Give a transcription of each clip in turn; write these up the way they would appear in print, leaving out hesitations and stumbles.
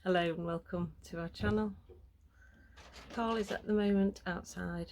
Hello and welcome to our channel. Carl is at the moment outside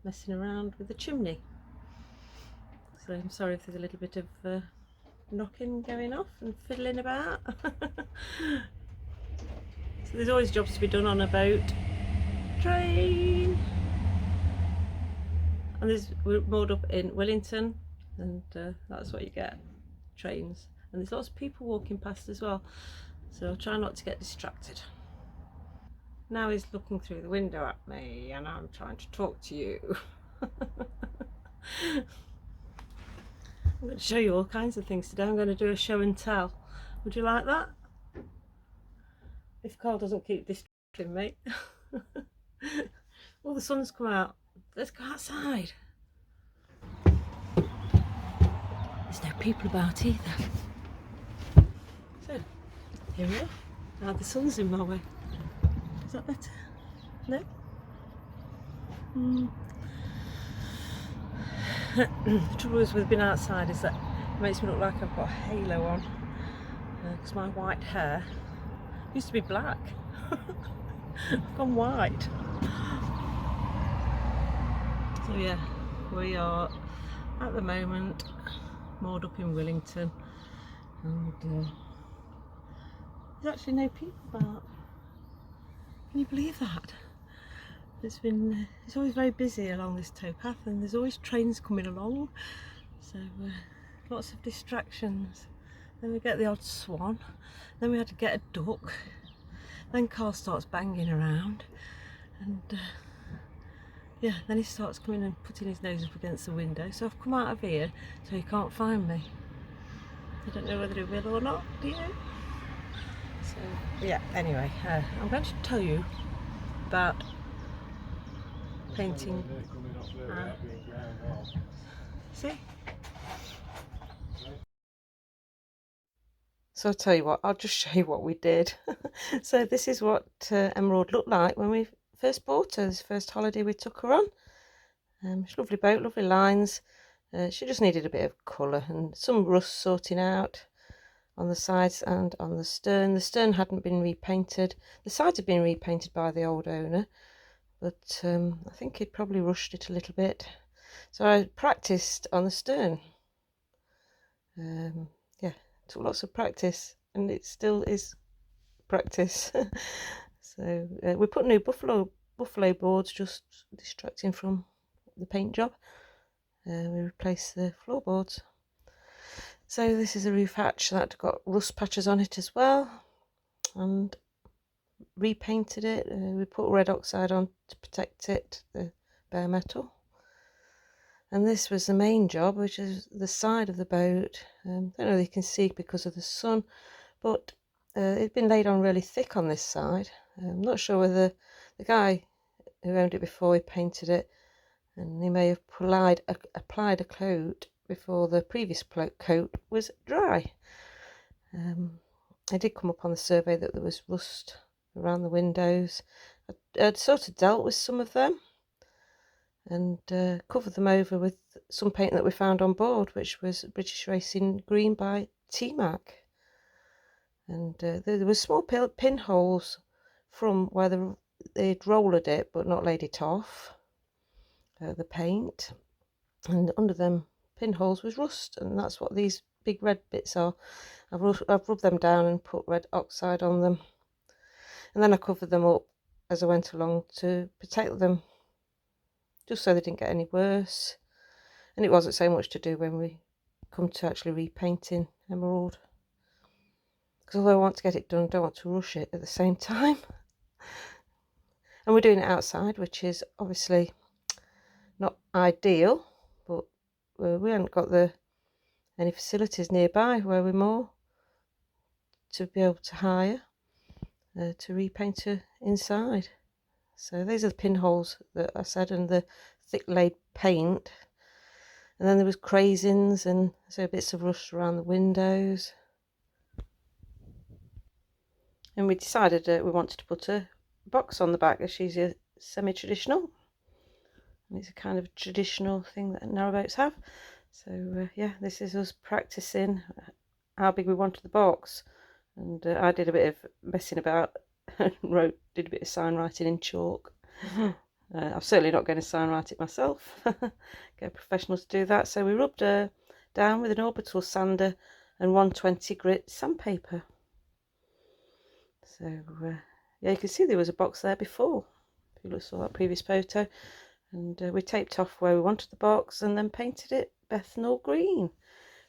messing around with the chimney, so I'm sorry if there's a little bit of knocking going off and fiddling about. So there's always jobs to be done on a boat. Train! And we're moored up in Wellington, and that's what you get, trains. And there's lots of people walking past as well, so I'll try not to get distracted. Now he's looking through the window at me and I'm trying to talk to you. I'm going to show you all kinds of things today. I'm going to do a show and tell. Would you like that? If Carl doesn't keep distracting me. Well, the sun's come out. Let's go outside. There's no people about either. So, here we are. Now the sun's in my way. Is that better? No? The trouble is with being outside is that it makes me look like I've got a halo on, because my white hair used to be black. I've gone white. So yeah, we are at the moment moored up in Wellington, and there's actually no people about. Can you believe that? It's always very busy along this towpath, and there's always trains coming along, so lots of distractions. Then we get the odd swan, then we had to get a duck, then Carl starts banging around, and yeah, then he starts coming and putting his nose up against the window, so I've come out of here so he can't find me. I don't know whether he will or not, do you? So yeah, anyway, I'm going to tell you about painting. See? So I'll tell you what, I'll just show you what we did. So this is what Emerald looked like when we first bought her, this first holiday we took her on. She's a lovely boat, lovely lines. She just needed a bit of colour and some rust sorting out on the sides and on the stern. The stern hadn't been repainted. The sides had been repainted by the old owner, but I think he'd probably rushed it a little bit. So I practiced on the stern. Yeah, took lots of practice, and it still is practice. So we put new buffalo boards, just distracting from the paint job. We replaced the floorboards. So this is a roof hatch that got rust patches on it as well, and repainted it. We put red oxide on to protect it, the bare metal. And this was the main job, which is the side of the boat. Don't know if you can see because of the sun, but it'd been laid on really thick on this side. I'm not sure whether the guy who owned it before he painted it, and he may have applied a coat before the previous coat was dry. It did come up on the survey that there was rust around the windows. I'd sort of dealt with some of them and covered them over with some paint that we found on board, which was British Racing Green by T-Mac. And there were small pinholes from where they'd rollered it but not laid it off, the paint, and under them pinholes was rust, and that's what these big red bits are. I've rubbed them down and put red oxide on them, and then I covered them up as I went along to protect them, just so they didn't get any worse. And it wasn't so much to do when we come to actually repainting Emerald, because although I want to get it done, I don't want to rush it at the same time. And we're doing it outside, which is obviously not ideal, but we haven't got any facilities nearby where we're more to be able to hire to repaint her inside. So these are the pinholes that I said, and the thick laid paint. And then there was crazings and so bits of rust around the windows. And we decided we wanted to put a box on the back, as she's a semi-traditional. And it's a kind of traditional thing that narrowboats have. So yeah, this is us practicing how big we wanted the box. and I did a bit of messing about and did a bit of sign writing in chalk. I'm certainly not going to sign write it myself. Get a professional to do that. So we rubbed down with an orbital sander and 120 grit sandpaper. So yeah, you can see there was a box there before, if you saw that previous photo, and we taped off where we wanted the box and then painted it Bethnal green.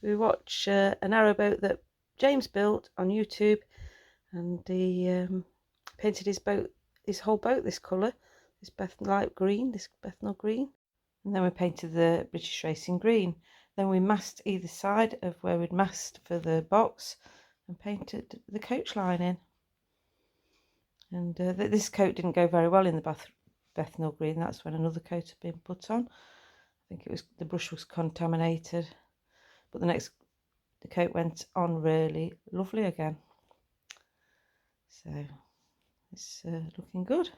We watch a narrowboat that James built on YouTube, and he painted his whole boat this colour, this light green, this Bethnal green, and then we painted the British Racing green. Then we masked either side of where we'd masked for the box and painted the coach line in. And this coat didn't go very well in the Bethnal green. That's when another coat had been put on. I think it was the brush was contaminated, but the coat went on really lovely again. So it's looking good.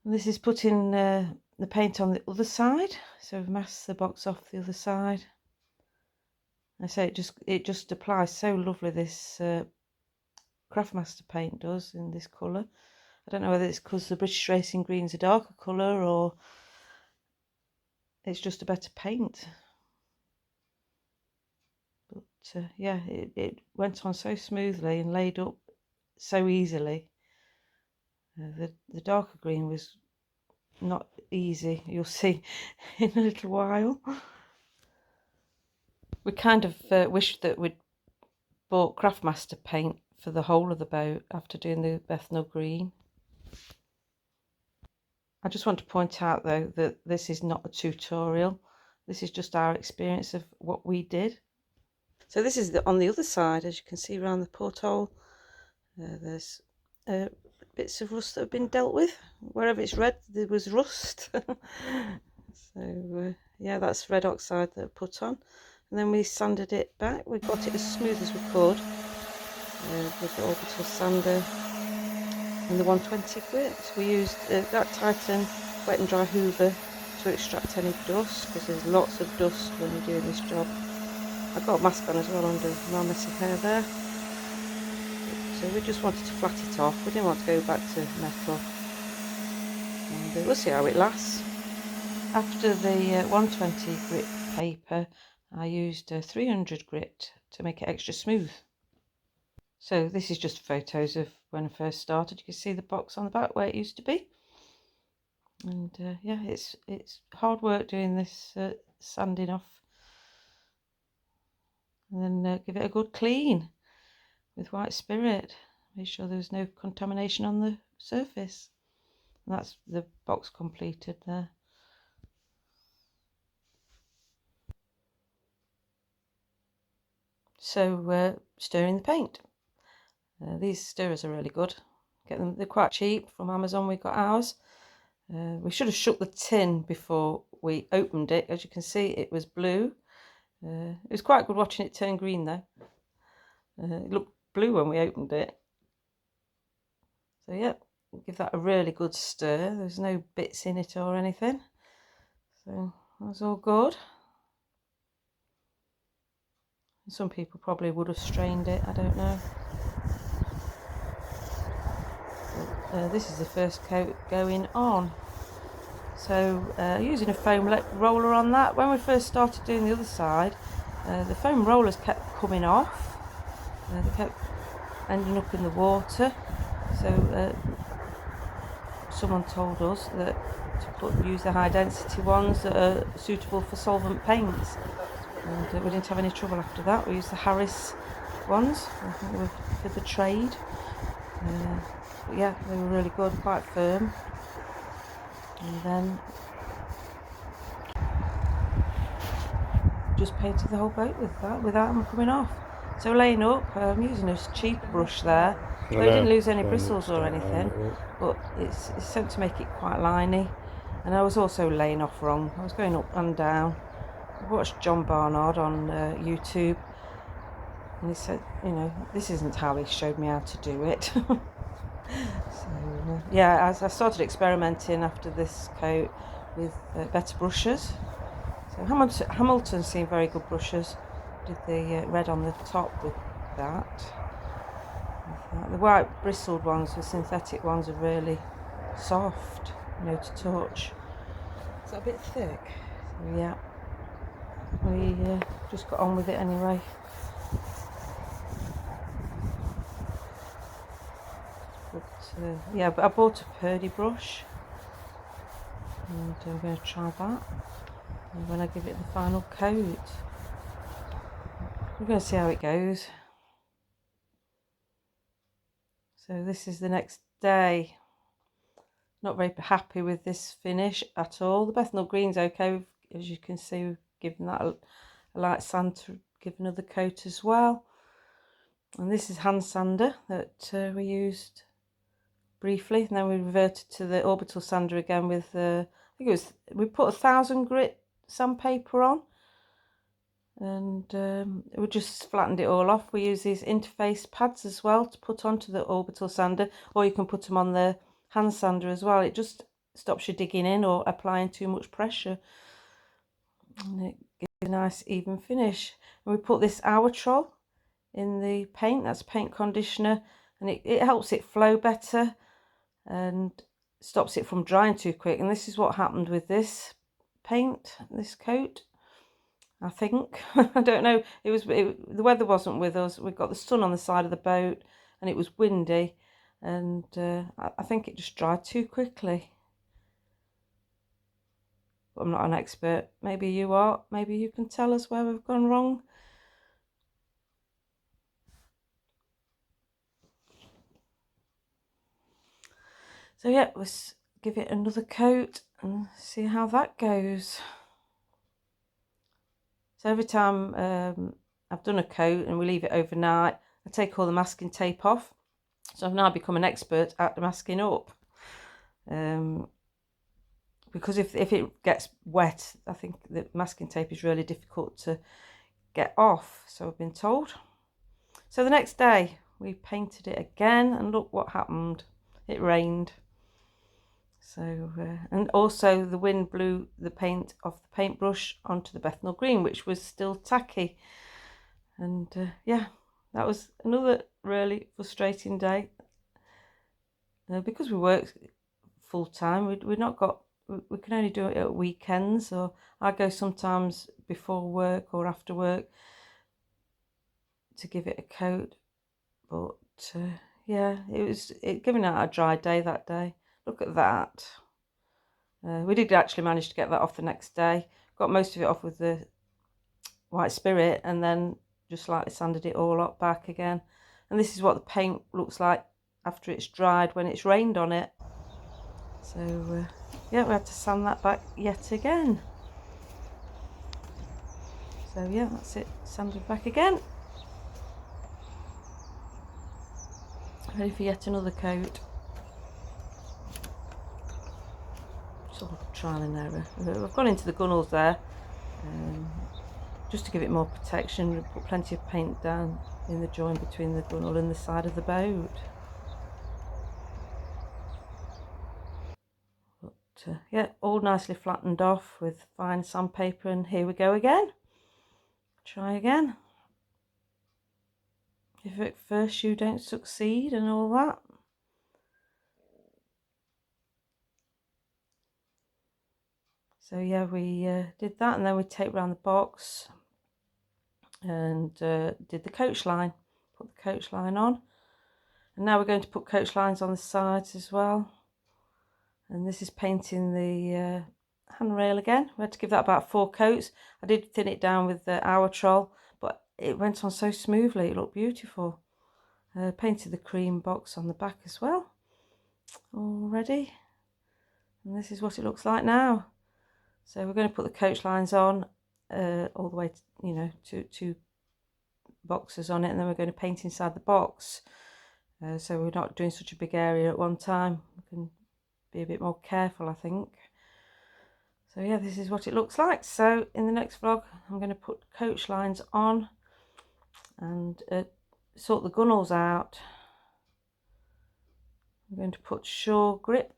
And this is putting the paint on the other side. So we've masked the box off the other side. I say it just applies so lovely, this Craftmaster paint does, in this colour. I don't know whether it's because the British Racing green's a darker colour or it's just a better paint. But yeah, it went on so smoothly and laid up so easily. The darker green was not easy, you'll see in a little while. We kind of wished that we'd bought Craftmaster paint for the whole of the boat after doing the Bethnal green. I just want to point out though that this is not a tutorial. This is just our experience of what we did. So this is on the other side, as you can see around the porthole. There's bits of rust that have been dealt with. Wherever it's red, there was rust. So yeah, that's red oxide that I put on. And then we sanded it back. We got it as smooth as we could with the orbital sander and the 120 grit. We used that Titan wet and dry hoover to extract any dust, because there's lots of dust when you're doing this job. I've got a mask on as well under my messy hair there. So we just wanted to flat it off. We didn't want to go back to metal. And we'll see how it lasts. After the 120 grit paper, I used 300 grit to make it extra smooth. So this is just photos of when I first started. You can see the box on the back where it used to be. And yeah, it's hard work doing this sanding off. And then give it a good clean with white spirit. Make sure there's no contamination on the surface. And that's the box completed there. So stirring the paint. These stirrers are really good. Get them; they're quite cheap from Amazon. We got ours. We should have shook the tin before we opened it. As you can see, it was blue. It was quite good watching it turn green though. It looked blue when we opened it. So yeah, give that a really good stir. There's no bits in it or anything. So that's all good. Some people probably would have strained it, I don't know. But, this is the first coat going on. So using a foam roller on that. When we first started doing the other side, the foam rollers kept coming off. They kept ending up in the water. So someone told us that to use the high density ones that are suitable for solvent paints. And we didn't have any trouble after that. We used the Harris ones, I think they were for the trade. But yeah, they were really good, quite firm. And then just painted the whole boat with that without them coming off. So laying up, I'm using a cheap brush there. So I didn't lose any bristles or anything, but it's sent to make it quite liney. And I was also laying off wrong. I was going up and down. I watched John Barnard on YouTube, and he said, you know, this isn't how he showed me how to do it. So yeah, as I started experimenting after this coat with better brushes. So Hamilton seemed very good brushes. Did the red on the top with that. The white bristled ones, the synthetic ones, are really soft, you know, to touch. Is that a bit thick? So yeah, we just got on with it anyway. But yeah, but I bought a Purdy brush, and I'm going to try that. And when I give it the final coat, we're going to see how it goes. So this is the next day. Not very happy with this finish at all. The Bethnal Green's okay, as you can see. We've given that a light sand to give another coat as well. And this is hand sander that we used briefly, and then we reverted to the orbital sander again with I think it was, we put 1000 grit sandpaper on, and we just flattened it all off. We use these interface pads as well to put onto the orbital sander, or you can put them on the hand sander as well. It just stops you digging in or applying too much pressure, and it gives a nice even finish. And we put this hour troll in the paint, that's paint conditioner, and it helps it flow better and stops it from drying too quick. And this is what happened with this paint, this coat, I think. I don't know, the weather wasn't with us. We got the sun on the side of the boat and it was windy, and I think it just dried too quickly. But I'm not an expert. Maybe you are. Maybe you can tell us where we've gone wrong. So yeah, let's give it another coat and see how that goes. So every time I've done a coat and we leave it overnight, I take all the masking tape off. So I've now become an expert at the masking up. Because if it gets wet, I think the masking tape is really difficult to get off, so I've been told. So the next day we painted it again, and look what happened. It rained. So and also the wind blew the paint off the paintbrush onto the Bethnal Green, which was still tacky. And yeah, that was another really frustrating day. Because we work full time, we can only do it at weekends, or I go sometimes before work or after work to give it a coat. But yeah, it giving out a dry day that day. Look at that. We did actually manage to get that off the next day. Got most of it off with the white spirit, and then just slightly sanded it all up back again. And this is what the paint looks like after it's dried when it's rained on it. So yeah, we had to sand that back yet again. So yeah, that's it, sanded back again. Ready for yet another coat. Sort of trial and error. I've gone into the gunnels there, just to give it more protection. Put plenty of paint down in the joint between the gunnel and the side of the boat. But yeah, all nicely flattened off with fine sandpaper, and here we go again. Try again. If at first you don't succeed and all that. So yeah, we did that, and then we taped around the box and did the coach line. Put the coach line on, and now we're going to put coach lines on the sides as well. And this is painting the handrail again. We had to give that about 4 coats. I did thin it down with the hour troll, but it went on so smoothly. It looked beautiful. Painted the cream box on the back as well already, and this is what it looks like now. So we're going to put the coach lines on all the way to, you know, two boxes on it, and then we're going to paint inside the box, so we're not doing such a big area at one time. We can be a bit more careful, I think. So yeah, this is what it looks like. So in the next vlog I'm going to put coach lines on and sort the gunnels out. I'm going to put shore grip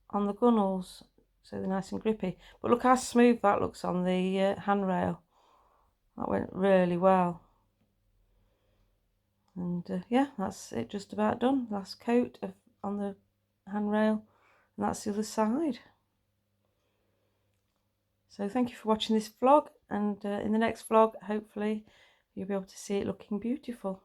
on the gunnels so they're nice and grippy. But look how smooth that looks on the handrail. That went really well. And yeah, that's it, just about done. Last coat on the handrail, and that's the other side. So thank you for watching this vlog, and in the next vlog hopefully you'll be able to see it looking beautiful.